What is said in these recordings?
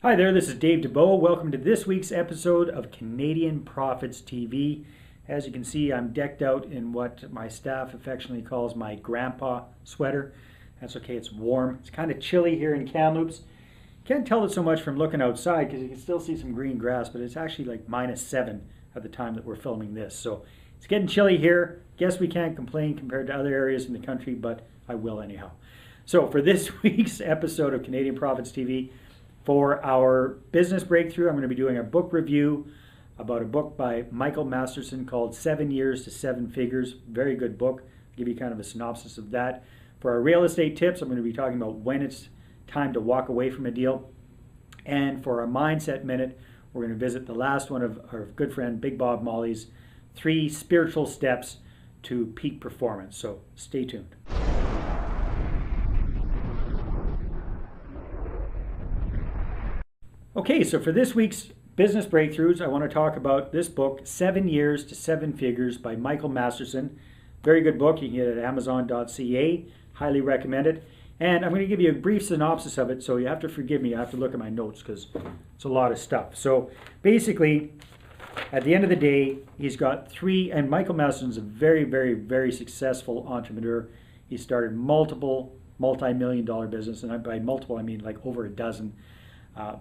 Hi there, this is Dave Dubeau. Welcome to this week's episode of Canadian Profits TV. As you can see, I'm decked out in what my staff affectionately calls my grandpa sweater. That's okay, it's warm. It's kind of chilly here in Kamloops. Can't tell it so much from looking outside because you can still see some green grass, but it's actually like -7 at the time that we're filming this. So it's getting chilly here. Guess we can't complain compared to other areas in the country, but I will anyhow. So for this week's episode of Canadian Profits TV, for our business breakthrough, I'm going to be doing a book review about a book by Michael Masterson called 7 Years to 7 Figures. Very good book. I'll give you kind of a synopsis of that. For our real estate tips, I'm going to be talking about when it's time to walk away from a deal. And for our mindset minute, we're going to visit the last one of our good friend Big Bob Molle's 3 spiritual steps to peak performance. So stay tuned. Okay, so for this week's business breakthroughs, I want to talk about this book, 7 Years to 7 Figures by Michael Masterson. Very good book. You can get it at amazon.ca. Highly recommend it. And I'm going to give you a brief synopsis of it, so you have to forgive me. I have to look at my notes because it's a lot of stuff. So basically, at the end of the day, he's got 3, and Michael Masterson's a very, very, very successful entrepreneur. He started multiple multi-million-dollar business, and by multiple, I mean like over a dozen.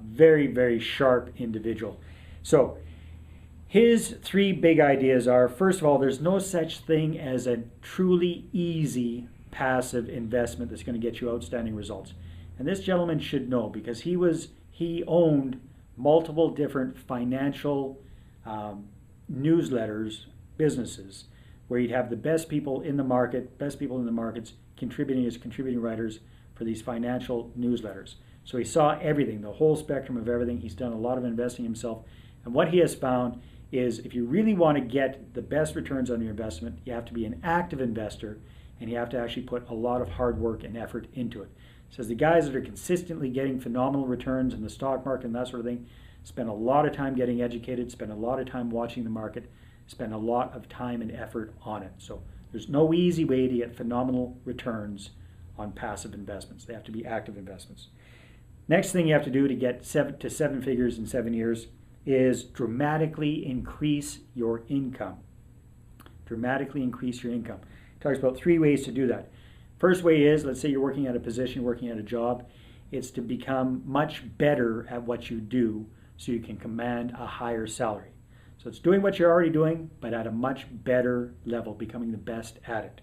Very, very sharp individual. So his 3 big ideas are, first of all, there's no such thing as a truly easy passive investment that's going to get you outstanding results. And this gentleman should know because he owned multiple different financial newsletters, businesses, where he'd have the best people in the markets contributing as contributing writers for these financial newsletters. So he saw everything, the whole spectrum of everything. He's done a lot of investing himself. And what he has found is if you really want to get the best returns on your investment, you have to be an active investor and you have to actually put a lot of hard work and effort into it. He says the guys that are consistently getting phenomenal returns in the stock market and that sort of thing spend a lot of time getting educated, spend a lot of time watching the market, spend a lot of time and effort on it. So there's no easy way to get phenomenal returns on passive investments. They have to be active investments. Next thing you have to do to get 7 to 7 figures in 7 years is dramatically increase your income. Dramatically increase your income. He talks about 3 ways to do that. First way is, let's say you're working at a position, working at a job, it's to become much better at what you do so you can command a higher salary. So it's doing what you're already doing, but at a much better level, becoming the best at it.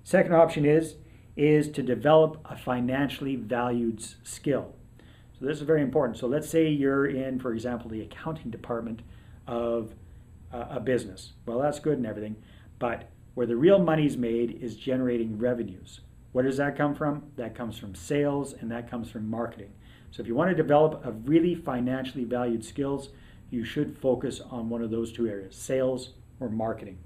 Second option is to develop a financially valued skill. So this is very important. So let's say you're in, for example, the accounting department of a business. Well, that's good and everything, but where the real money's made is generating revenues. Where does that come from? That comes from sales and that comes from marketing. So if you want to develop a really financially valued skills, you should focus on one of those 2 areas, sales or marketing.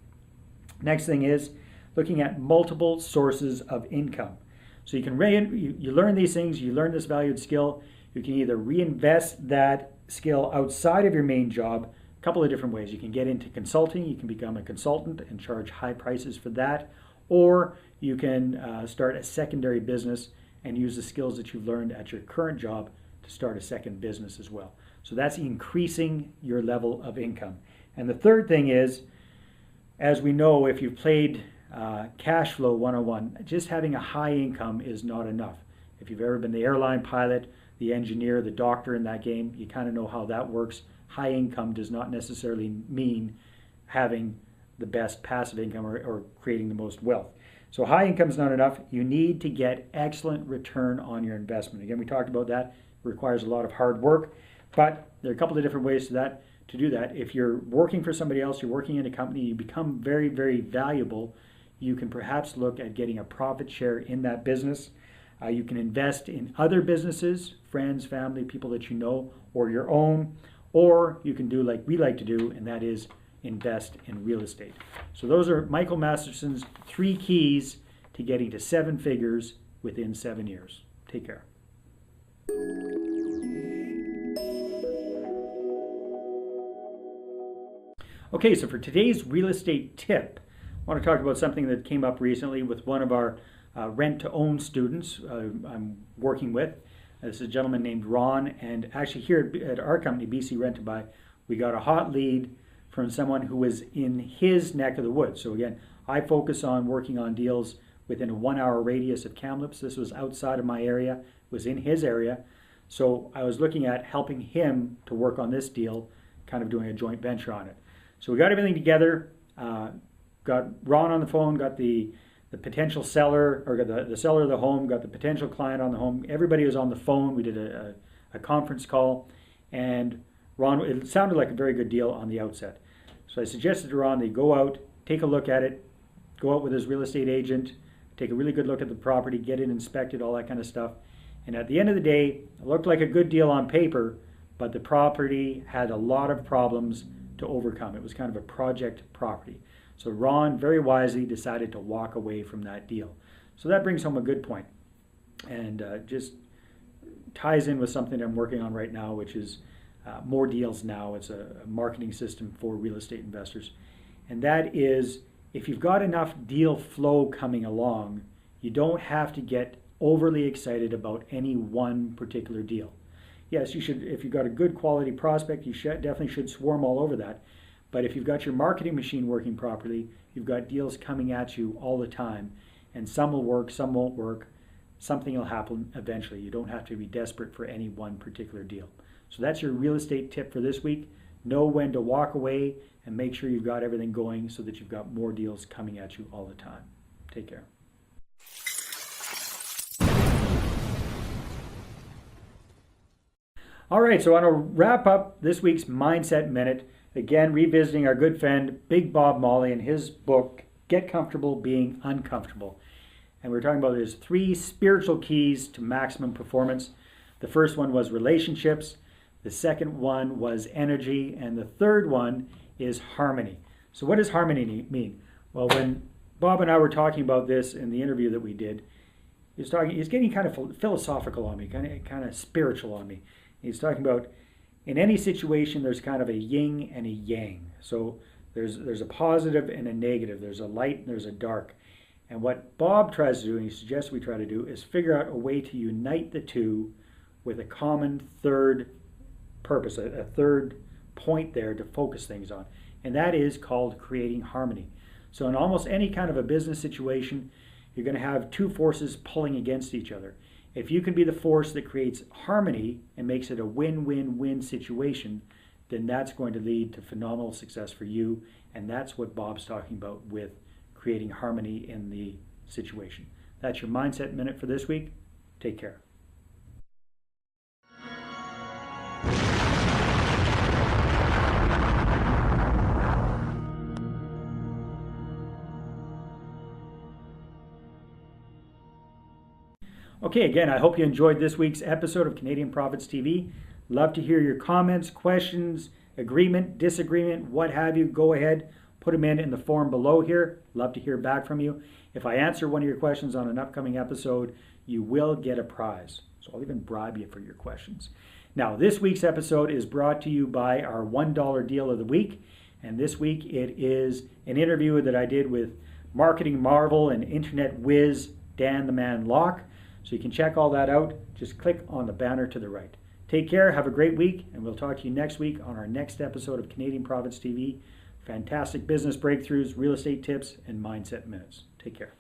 Next thing is looking at multiple sources of income. So you can you learn these things, you learn this valued skill. You can either reinvest that skill outside of your main job, a couple of different ways. You can get into consulting, you can become a consultant and charge high prices for that, or you can start a secondary business and use the skills that you've learned at your current job to start a second business as well. So that's increasing your level of income. And the third thing is, as we know, if you've played cash flow 101, just having a high income is not enough. If you've ever been the airline pilot, the engineer, the doctor in that game, you kind of know how that works. High income does not necessarily mean having the best passive income or creating the most wealth. So high income is not enough. You need to get excellent return on your investment. Again, we talked about that. It requires a lot of hard work, but there are a couple of different ways to do that. If you're working for somebody else, you're working in a company, you become very, very valuable, you can perhaps look at getting a profit share in that business. You can invest in other businesses, friends, family, people that you know, or your own, or you can do like we like to do, and that is invest in real estate. So those are Michael Masterson's 3 keys to getting to 7 figures within 7 years. Take care. Okay, so for today's real estate tip, I want to talk about something that came up recently with one of our rent-to-own students I'm working with. This is a gentleman named Ron, and actually here at our company, BC Rent to Buy, we got a hot lead from someone who was in his neck of the woods. So again, I focus on working on deals within a 1 hour radius of Kamloops. This was outside of my area, was in his area. So I was looking at helping him to work on this deal, kind of doing a joint venture on it. So we got everything together, got Ron on the phone, got the potential seller, or got the seller of the home, got the potential client on the home. Everybody was on the phone. We did a conference call, and Ron, it sounded like a very good deal on the outset. So I suggested to Ron, they go out, take a look at it, go out with his real estate agent, take a really good look at the property, get it inspected, all that kind of stuff. And at the end of the day, it looked like a good deal on paper, but the property had a lot of problems to overcome. It was kind of a project property. So Ron very wisely decided to walk away from that deal. So that brings home a good point, and just ties in with something I'm working on right now, which is More Deals Now. It's a marketing system for real estate investors. And that is, if you've got enough deal flow coming along, you don't have to get overly excited about any one particular deal. Yes, you should. If you've got a good quality prospect, you definitely should swarm all over that. But if you've got your marketing machine working properly, you've got deals coming at you all the time, and some will work, some won't work. Something will happen eventually. You don't have to be desperate for any one particular deal. So that's your real estate tip for this week. Know when to walk away and make sure you've got everything going so that you've got more deals coming at you all the time. Take care. All right, so I want to wrap up this week's Mindset Minute, again revisiting our good friend Big Bob Molle and his book, Get Comfortable Being Uncomfortable. And we're talking about his 3 spiritual keys to maximum performance. The first one was relationships, the second one was energy, and the third one is harmony. So what does harmony mean? Well, when Bob and I were talking about this in the interview that we did, he's getting kind of philosophical on me, kind of spiritual on me. He's talking about, in any situation, there's kind of a yin and a yang. So there's a positive and a negative. There's a light and there's a dark. And what Bob tries to do, and he suggests we try to do, is figure out a way to unite the two with a common third purpose, a third point there to focus things on. And that is called creating harmony. So in almost any kind of a business situation, you're going to have 2 forces pulling against each other. If you can be the force that creates harmony and makes it a win-win-win situation, then that's going to lead to phenomenal success for you. And that's what Bob's talking about with creating harmony in the situation. That's your Mindset Minute for this week. Take care. Okay, again, I hope you enjoyed this week's episode of Canadian Profits TV. Love to hear your comments, questions, agreement, disagreement, what have you. Go ahead, put them in the form below here. Love to hear back from you. If I answer one of your questions on an upcoming episode, you will get a prize. So I'll even bribe you for your questions. Now, this week's episode is brought to you by our $1 deal of the week. And this week it is an interview that I did with marketing marvel and internet whiz Dan the Man Locke. So you can check all that out. Just click on the banner to the right. Take care, have a great week, and we'll talk to you next week on our next episode of Canadian Profits TV. Fantastic business breakthroughs, real estate tips, and mindset minutes. Take care.